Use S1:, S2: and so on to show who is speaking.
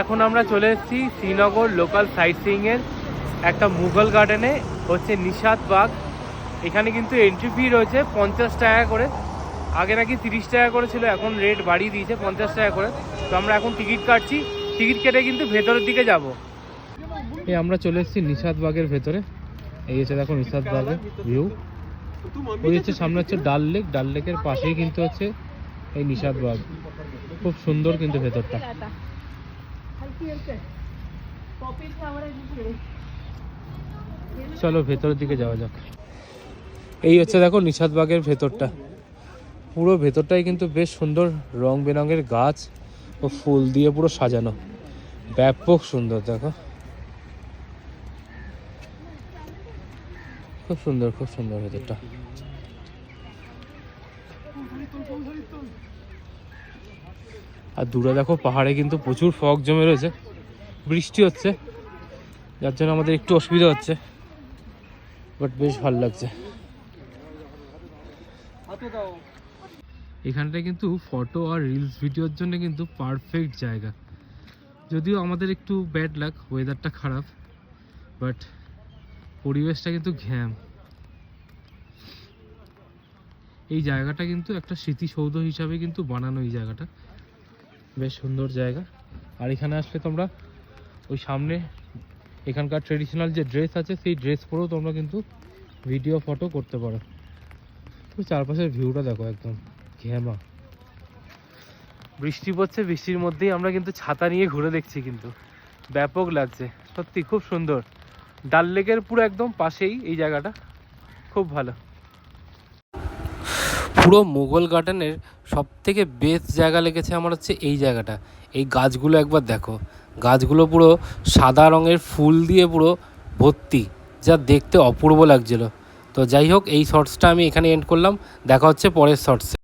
S1: এখন আমরা চলে এসেছি শ্রীনগর লোকাল সাইট সিইংয়ের একটা মুঘল গার্ডেনে, হচ্ছে নিশাত বাগ। এখানে কিন্তু এন্ট্রি ফি রয়েছে 50 টাকা করে। আগে নাকি 30 টাকা করে ছিল, এখন রেট বাড়িয়ে দিয়েছে 50 টাকা করে। তো আমরা এখন টিকিট কাটছি, টিকিট কেটে কিন্তু ভেতরের দিকে যাব। এই আমরা চলে এসেছি নিশাত বাগের ভেতরে। এই হচ্ছে দেখো নিশাত বাগের ভিউ। ওই হচ্ছে সামনে হচ্ছে ডাল লেক, ডাল লেকের পাশেই কিন্তু হচ্ছে এই নিশাত বাগ। খুব সুন্দর কিন্তু ভেতরটা। চলো ভেতরের দিকে যাওয়া যাক। এই হচ্ছে দেখো নিশাত বাগের ভেতরটা। পুরো ভেতরটাই কিন্তু বেশ সুন্দর, রং বেরঙের গাছ ও ফুল দিয়ে পুরো সাজানো, ব্যাপক সুন্দর। দেখো খুব সুন্দর, খুব সুন্দর ভেতরটা। আর দূরে দেখো পাহাড়ে কিন্তু প্রচুর ফগ জমে রয়েছে, বৃষ্টি হচ্ছে যার জন্য আমাদের একটু অসুবিধা হচ্ছে, বাট বেশ ভালো লাগছে। এখানটায় কিন্তু ফটো আর রিলস ভিডিওর জন্য কিন্তু পারফেক্ট জায়গা। যদিও আমাদের একটু ব্যাড লাক, ওয়েদারটা খারাপ, বাট পরিবেশটা কিন্তু ঘ্যাম। এই জায়গাটা কিন্তু একটা স্মৃতিসৌধ হিসাবে কিন্তু বানানো। এই জায়গাটা বেশ সুন্দর জায়গা। আর এখানে আসলে তোমরা ওই সামনে এখানকার ট্রেডিশনাল যে ড্রেস আছে সেই ড্রেস পরেও তোমরা কিন্তু ভিডিও ফটো করতে পারো। চারপাশের ভিউটা দেখো, একদম ঘেমা। বৃষ্টি পড়ছে, বৃষ্টির মধ্যেই আমরা কিন্তু ছাতা নিয়ে ঘুরে দেখছি, কিন্তু ব্যাপক লাগছে সত্যি, খুব সুন্দর। ডাল লেকের পুরো একদম পাশেই এই জায়গাটা, খুব ভালো। পুরো মুঘল গার্ডেনের সব থেকে বেস্ট জায়গা লেগেছে আমার হচ্ছে এই জায়গাটা। এই গাছগুলো একবার দেখো, গাছগুলো পুরো সাদা রঙের ফুল দিয়ে পুরো ভর্তি, যা দেখতে অপূর্ব লাগছিল। তো যাই হোক, এই শর্টসটা আমি এখানে এন্ড করলাম। দেখা হচ্ছে পরের শর্টসে।